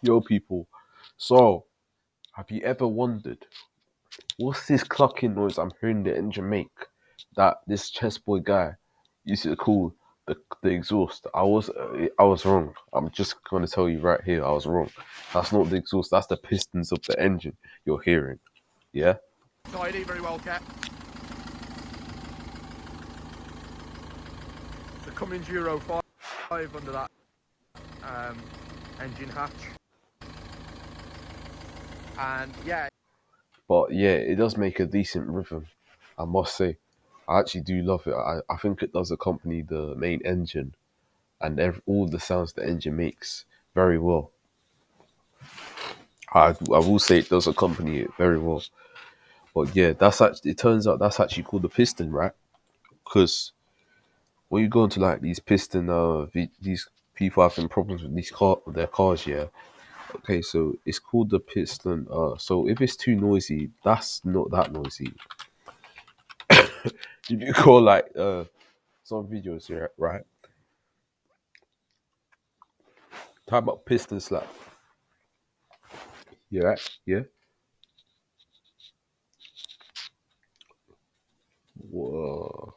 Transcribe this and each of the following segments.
Yo, people. So, have you ever wondered what's this clucking noise I'm hearing the engine make? That this chessboy guy used to call the exhaust. I was wrong. I'm just gonna tell you right here. I was wrong. That's not the exhaust. That's the pistons of the engine you're hearing. Yeah. Tidy, very well kept. The Cummins Euro 5 under that engine hatch. And yeah, But yeah, it does make a decent rhythm. I must say. I actually do love it. I think it does accompany the main engine and all the sounds the engine makes very well. I will say it does accompany it very well. But yeah, that's actually, it turns out that's actually called a piston, right? Because when you go into like these piston, these people having problems with their cars, yeah. Okay, so it's called the piston. So if it's too noisy, that's not that noisy. If you go like some videos here, right? Talk about piston slap. Yeah, right? Yeah. Whoa.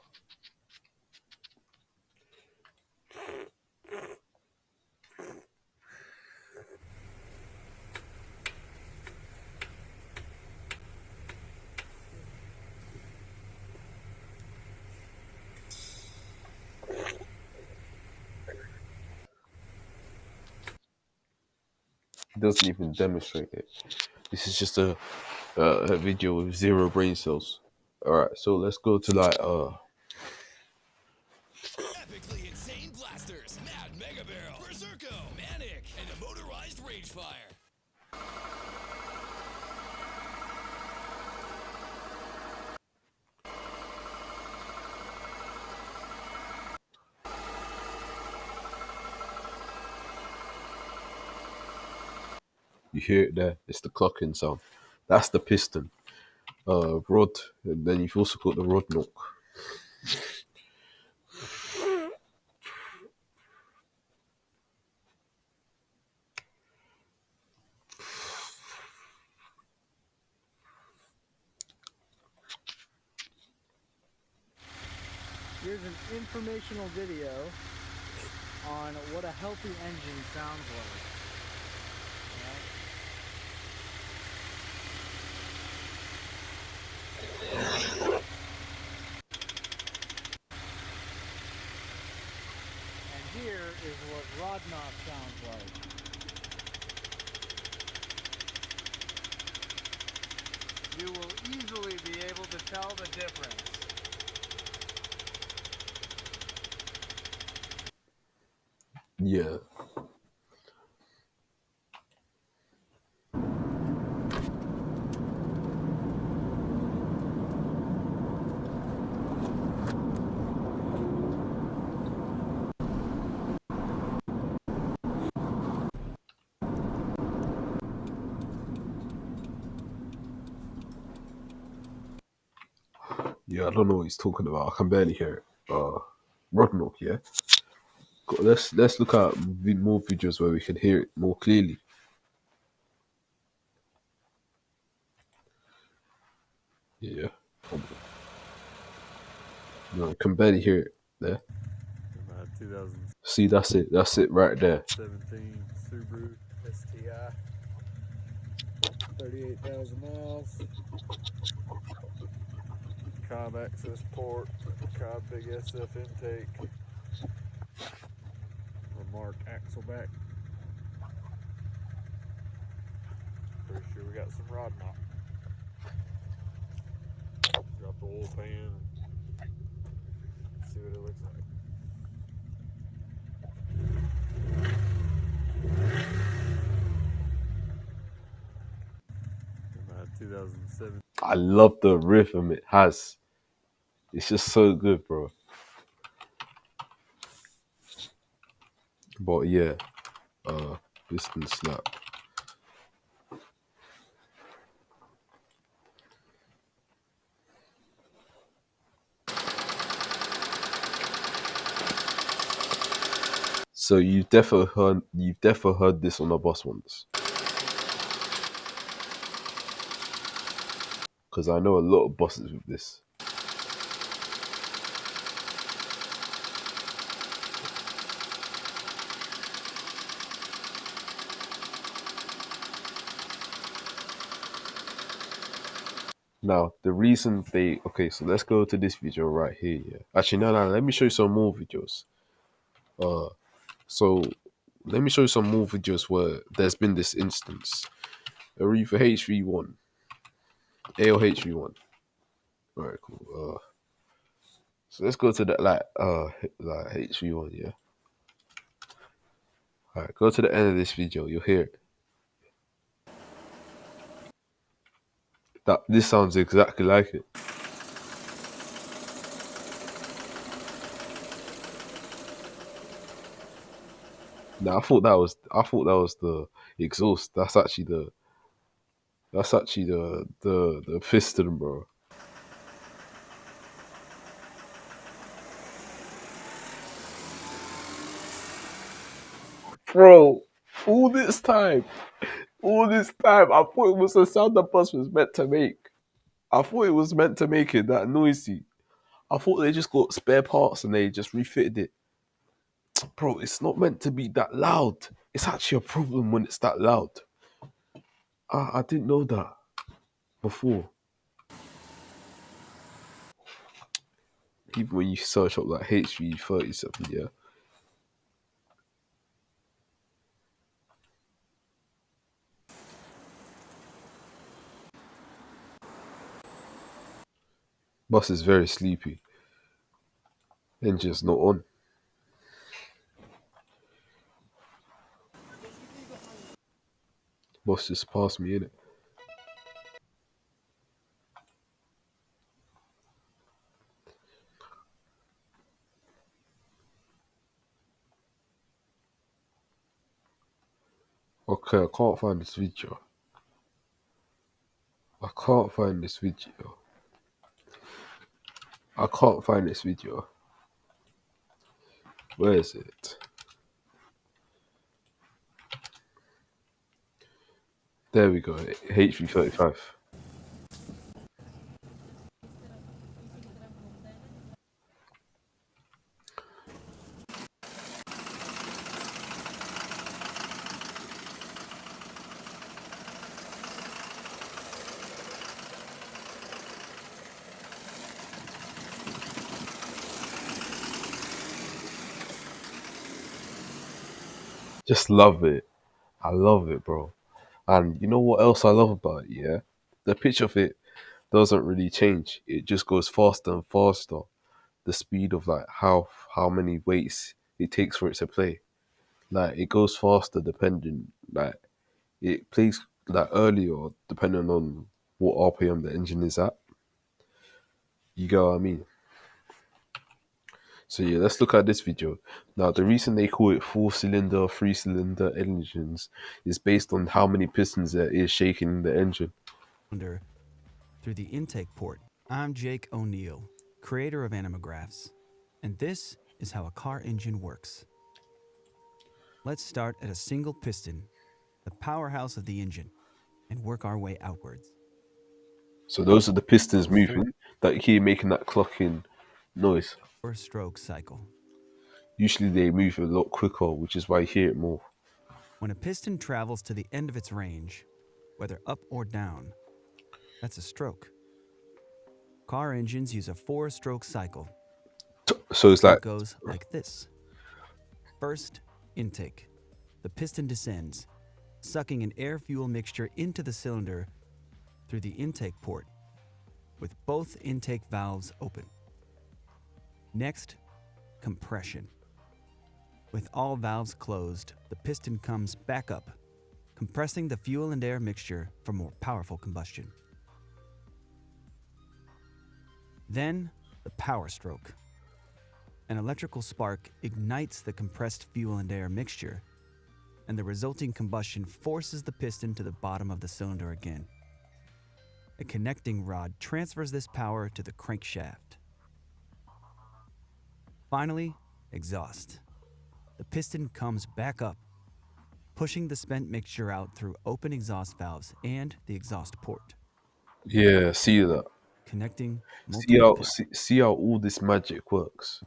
It doesn't even demonstrate it. This is just a video with zero brain cells. All right, so let's go to like Epically insane blasters, Mad Mega Barrel, Berserko, Manic, and a motorized Ragefire. you hear it there. It's the clocking sound. That's the piston. Rod, and then you've also got the rod knock. Here's an informational video on what a healthy engine sounds like. And here is what Rodnoff sounds like. You will easily be able to tell the difference. Yeah, yeah. I don't know what he's talking about. I can barely hear it. Rod knock. Yeah. Let's look at more videos where we can hear it more clearly. Yeah. No, I can barely hear it there. 2017 See, that's it. That's it right there. Subaru STI, 38,000 miles, Cobb access port, Cobb big SF intake, Remark axle back. Pretty sure we got some rod knock. Drop the oil pan and see what it looks like. In my 2007 I love the rhythm it has. It's just so good, bro. But yeah, piston slap. So you've definitely heard this on a bus once. Because I know a lot of buses with this. Now, the reason they okay, so let's go to this video right here. Yeah. Actually, no, let me show you some more videos. So let me show you some more videos where there's been this instance. Aretha HV1, ALHV1. All right, cool. So let's go to that like HV1. Yeah. All right, go to the end of this video. You'll hear it. That this sounds exactly like it. Now I thought that was the exhaust. That's actually the piston, bro. Bro, all this time, I thought it was the sound the bus was meant to make. I thought it was meant to make it that noisy. I thought they just got spare parts and they just refitted it. Bro, it's not meant to be that loud. It's actually a problem when it's that loud. I didn't know that before. Even when you search up like HV37, yeah. Bus is very sleepy. Engine's not on. Bus just passed me in it. Okay, I can't find this video. I can't find this video. I can't find this video. Where is it? There we go. HV35. Just love it. I love it, bro. And you know what else I love about it, yeah? The pitch of it doesn't really change. It just goes faster and faster. The speed of like how many weights it takes for it to play. Like it goes faster depending like it plays like earlier depending on what RPM the engine is at. You get what I mean? So yeah, let's look at this video. Now the reason they call it 4-cylinder, 3-cylinder engines is based on how many pistons there is shaking in the engine. Through the intake port. I'm Jake O'Neill, creator of Animagraphs, and this is how a car engine works. Let's start at a single piston, the powerhouse of the engine, and work our way outwards. So those are the pistons moving that you hear making that clocking noise. Four-stroke cycle. Usually they move a lot quicker, which is why you hear it more. When a piston travels to the end of its range, whether up or down, that's a stroke. Car engines use a four-stroke cycle. So it's It like goes like this. First, intake. The piston descends, sucking an air-fuel mixture into the cylinder through the intake port, with both intake valves open. Next, compression. With all valves closed, the piston comes back up, compressing the fuel and air mixture for more powerful combustion. Then, the power stroke. An electrical spark ignites the compressed fuel and air mixture, and the resulting combustion forces the piston to the bottom of the cylinder again. A connecting rod transfers this power to the crankshaft. 'Shaft. 'Finally, exhaust. The piston comes back up, compressing the fuel and air mixture for more powerful combustion. Then, the power stroke. An electrical spark ignites the compressed fuel and air mixture, and the resulting combustion forces the piston to the bottom of the cylinder again. A connecting rod transfers this power to the crankshaft. Finally, exhaust. The the piston comes back up, pushing the spent mixture out through open exhaust valves and the exhaust port, Yeah, see that. connecting See multiple how pistons. see how all this magic works.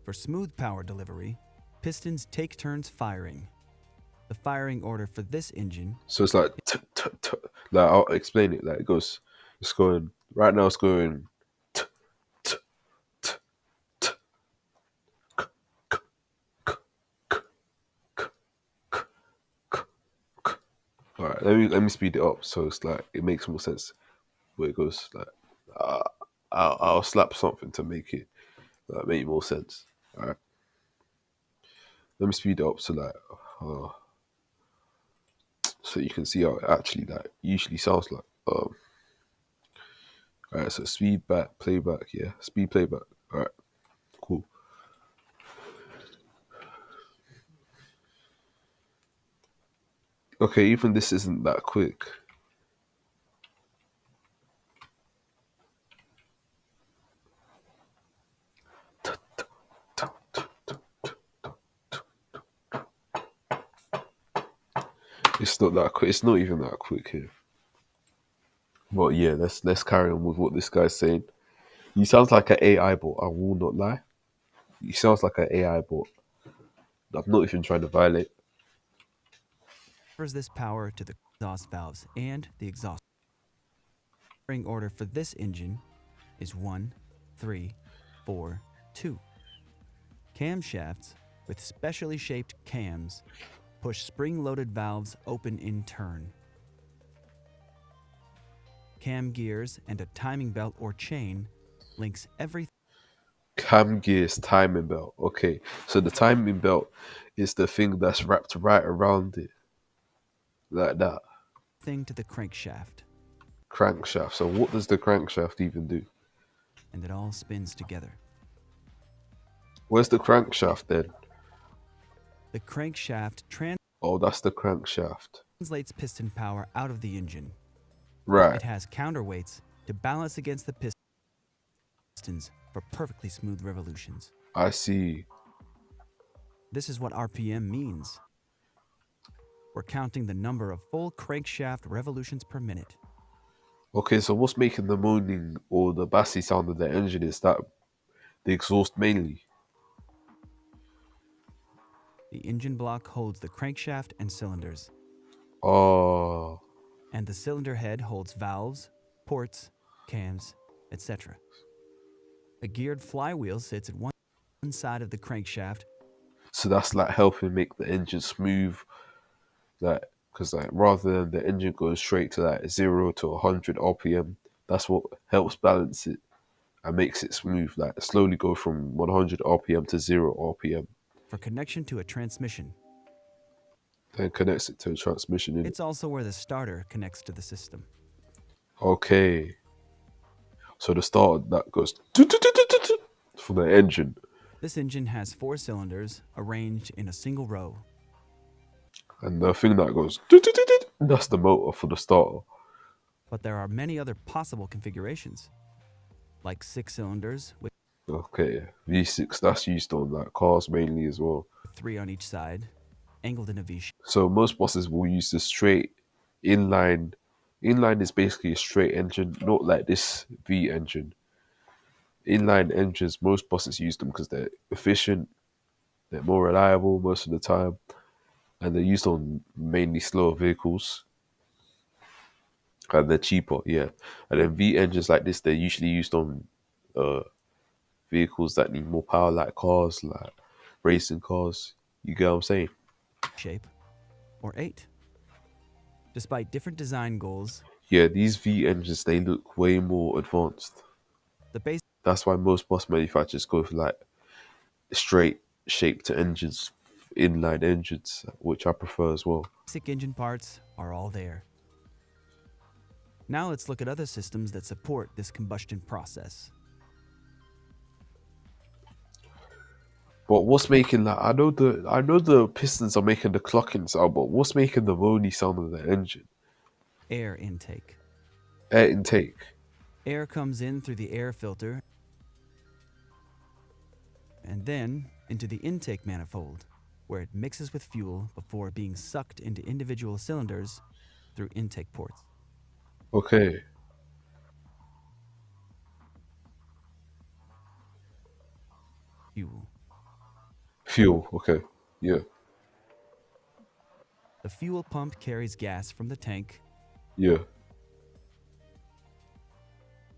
For smooth power delivery, pistons take turns firing. The firing order for this engine So it's like like I'll explain it. Like it's going right now. It's going. All right, let me speed it up so it's like it makes more sense. Where it goes like uh, I'll slap something to make it make more sense. All right, let me speed it up so like uh, so you can see how it actually like usually sounds like. All right, so speed back, playback, yeah, speed playback. All right, cool. Okay, even this isn't that quick. It's not that quick. It's not even that quick here. But yeah, let's carry on with what this guy's saying. He sounds like an AI bot. I will not lie. He sounds like an AI bot. I'm not even trying to violate. delivers this power to the exhaust valves and the exhaust. Firing order for this engine is 1, 3, 4, 2. Camshafts with specially shaped cams push spring-loaded valves open in turn. Cam gears and a timing belt or chain links everything Cam gears timing belt. Okay, so the timing belt is the thing that's wrapped right around it, like that. to the crankshaft, Crankshaft. So what does the crankshaft even do? and it all spins together. Where's the crankshaft then? The crankshaft Oh, that's the crankshaft. translates piston power out of the engine. Right. It has counterweights to balance against the pistons for perfectly smooth revolutions. I see. This is what RPM means. We're counting the number of full crankshaft revolutions per minute. Okay, so what's making the moaning or the bassy sound of the engine is that the exhaust mainly. The engine block holds the crankshaft and cylinders, Oh, and the cylinder head holds valves, ports, cams, etc. A geared flywheel sits at one side of the crankshaft, so that's like helping make the engine smooth, like because like rather than the engine going straight to like 0 to 100 RPM, that's what helps balance it and makes it smooth. Like slowly go from 100 RPM to 0 RPM, for connection to a transmission. then connects it to a transmission in it. It's also where the starter connects to the system. Okay, so the start that goes for the engine, This engine has 4 cylinders arranged in a single row. and the thing that goes that's the motor for the starter. But there are many other possible configurations, like 6 cylinders with Okay, V6 that's used on like cars mainly as well. 3 on each side, angled in a V shape. So most buses will use the straight inline. Inline is basically a straight engine, not like this V engine. Inline engines, most buses use them because they're efficient, they're more reliable most of the time, and they're used on mainly slower vehicles. And they're cheaper, yeah. And then V engines like this, they're usually used on uh, vehicles that need more power, like cars, like racing cars. You get what I'm saying? shape, or 8. Despite different design goals, Yeah, these V engines, they look way more advanced. the basic That's why most bus manufacturers go for like straight shaped engines, inline engines, which I prefer as well. engine parts are all there. Now let's look at other systems that support this combustion process. But what's making that? I know the pistons are making the clocking sound, but what's making the moany sound of the engine? Air intake. Air intake. Air comes in through the air filter and then into the intake manifold, where it mixes with fuel before being sucked into individual cylinders through intake ports. Okay. Fuel. Fuel. Okay. Yeah. The fuel pump carries gas from the tank Yeah.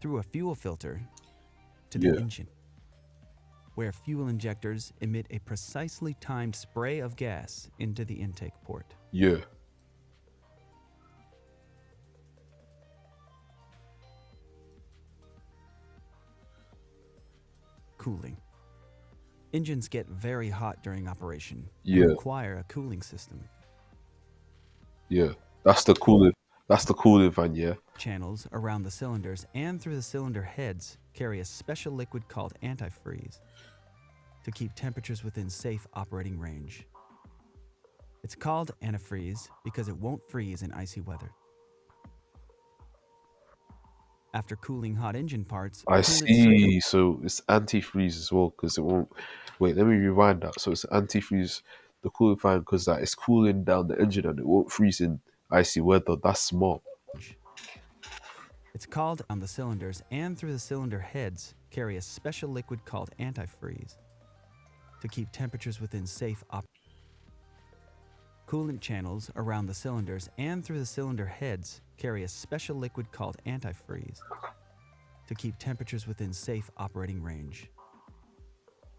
through a fuel filter to the Yeah. engine, where fuel injectors emit a precisely timed spray of gas into the intake port. Yeah. Cooling. Engines get very hot during operation and Yeah. require a cooling system. Yeah. That's the cooling. That's the cooling fan. Yeah. Channels around the cylinders and through the cylinder heads carry a special liquid called antifreeze to keep temperatures within safe operating range. It's called antifreeze because it won't freeze in icy weather. After cooling hot engine parts, I coolant see. So it's antifreeze as well because it won't. Wait, let me rewind that. So it's antifreeze, the cooling fan, because that it's cooling down the engine and it won't freeze in icy weather. That's smart. It's called on the cylinders and through the cylinder heads carry a special liquid called antifreeze to keep temperatures within safe Coolant channels around the cylinders and through the cylinder heads carry a special liquid called antifreeze to keep temperatures within safe operating range.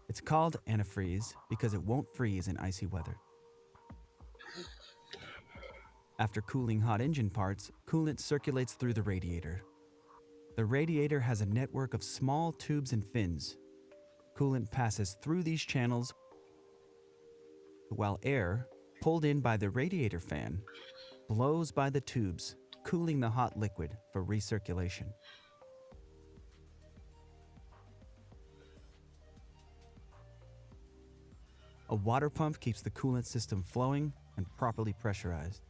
It's called antifreeze because it won't freeze in icy weather. After cooling hot engine parts, coolant circulates through the radiator. The radiator has a network of small tubes and fins. Coolant passes through these channels while air, pulled in by the radiator fan, blows by the tubes, cooling the hot liquid for recirculation. A water pump keeps the coolant system flowing and properly pressurized.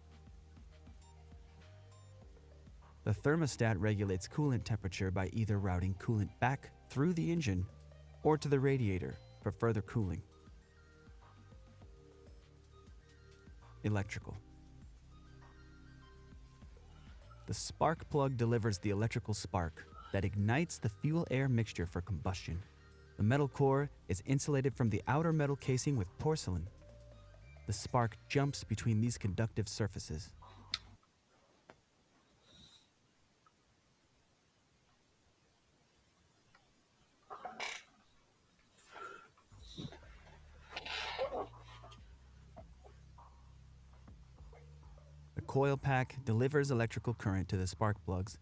The thermostat regulates coolant temperature by either routing coolant back through the engine or to the radiator for further cooling. Electrical. The spark plug delivers the electrical spark that ignites the fuel-air mixture for combustion. The metal core is insulated from the outer metal casing with porcelain. The spark jumps between these conductive surfaces. The coil pack delivers electrical current to the spark plugs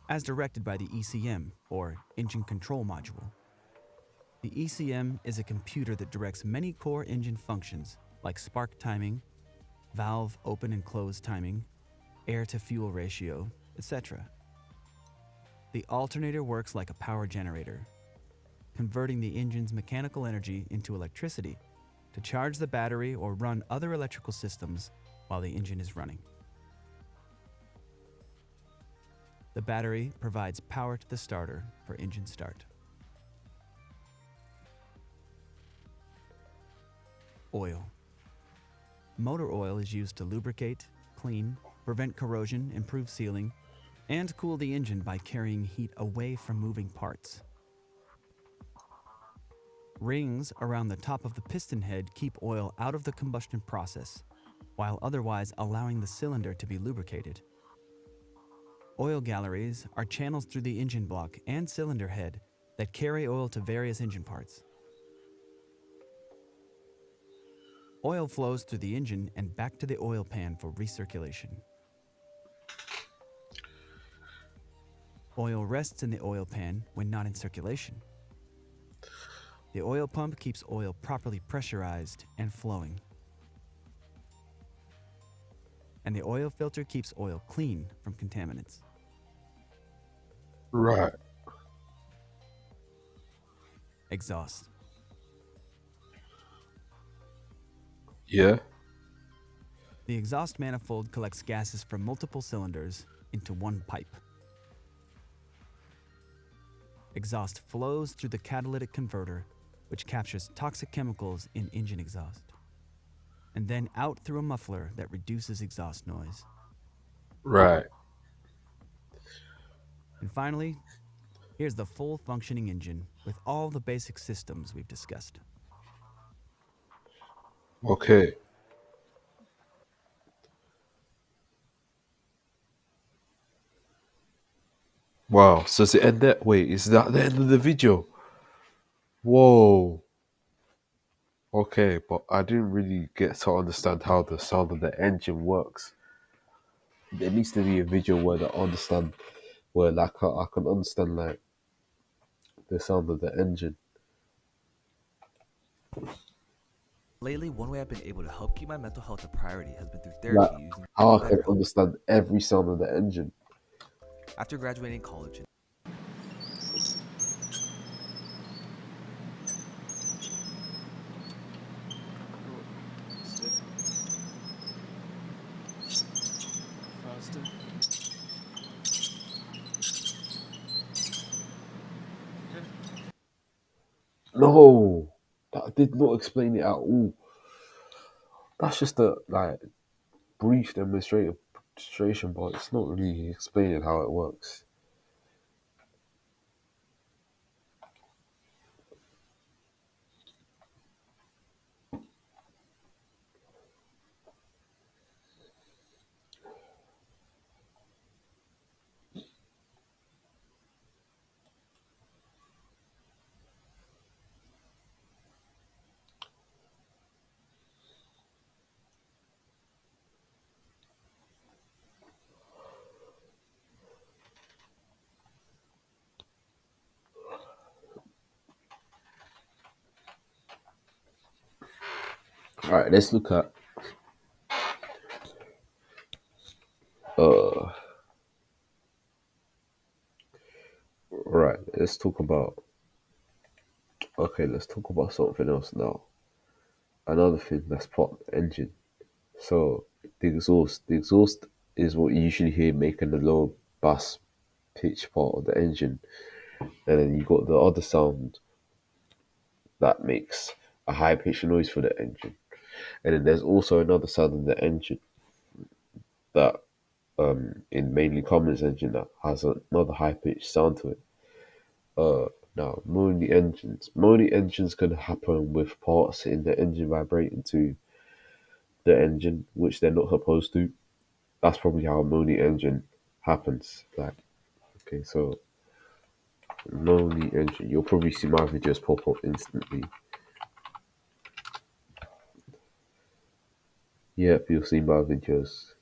as directed by the ECM, or Engine Control Module. The ECM is a computer that directs many core engine functions like spark timing, valve open and close timing, air-to-fuel ratio, etc. The alternator works like a power generator, converting the engine's mechanical energy into electricity to charge the battery or run other electrical systems while the engine is running. The battery provides power to the starter for engine start. Oil. Motor oil is used to lubricate, clean, prevent corrosion, improve sealing, and cool the engine by carrying heat away from moving parts. Rings around the top of the piston head keep oil out of the combustion process, while otherwise allowing the cylinder to be lubricated. Oil galleries are channels through the engine block and cylinder head that carry oil to various engine parts. Oil flows through the engine and back to the oil pan for recirculation. Oil rests in the oil pan when not in circulation. The oil pump keeps oil properly pressurized and flowing. And the oil filter keeps oil clean from contaminants. Right. Exhaust. Yeah. The exhaust manifold collects gases from multiple cylinders into one pipe. Exhaust flows through the catalytic converter which captures toxic chemicals in engine exhaust, and then out through a muffler that reduces exhaust noise. Right. And finally, here's the full functioning engine with all the basic systems we've discussed. Okay. Wow. So does it end there? Wait, is that the end of the video? Whoa. Okay, but I didn't really get to understand how the sound of the engine works. There needs to be a video where I understand, where like I can understand like the sound of the engine. Lately, one way I've been able to help keep my mental health a priority has been through Like therapy using how I can BetterHelp. understand every sound of the engine. After graduating college in Faster. No, that did not explain it at all. That's just a like brief demonstration, but it's not really explaining how it works. All right, let's look at uh. Right, let's talk about. Okay, let's talk about something else now. Another thing that's part of the engine. So the exhaust. The exhaust is what you usually hear making the low bass pitch part of the engine, and then you got the other sound that makes a high pitched noise for the engine. And then there's also another sound in the engine that in mainly Cummins engine that has another high pitched sound to it. Now moaning engines can happen with parts in the engine vibrating to the engine, which they're not supposed to. That's probably how a moaning engine happens. Like, okay, so moaning engine, you'll probably see my videos pop up instantly. Yep, you'll see my videos.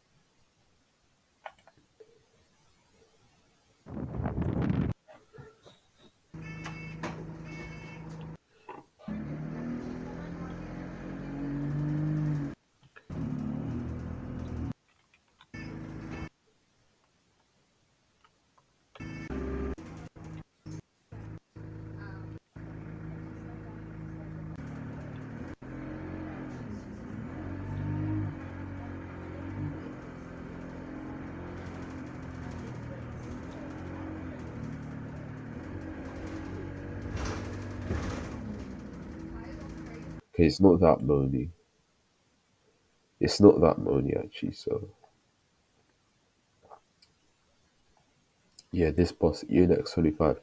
Okay, it's not that moany. It's not that moany actually. So yeah, this bus Unix 25.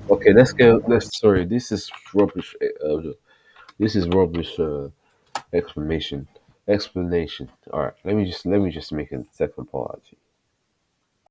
Okay, let's go. Let's sorry. This is rubbish. This is rubbish. Explanation. Explanation. All right. Let me just make a second part. Actually.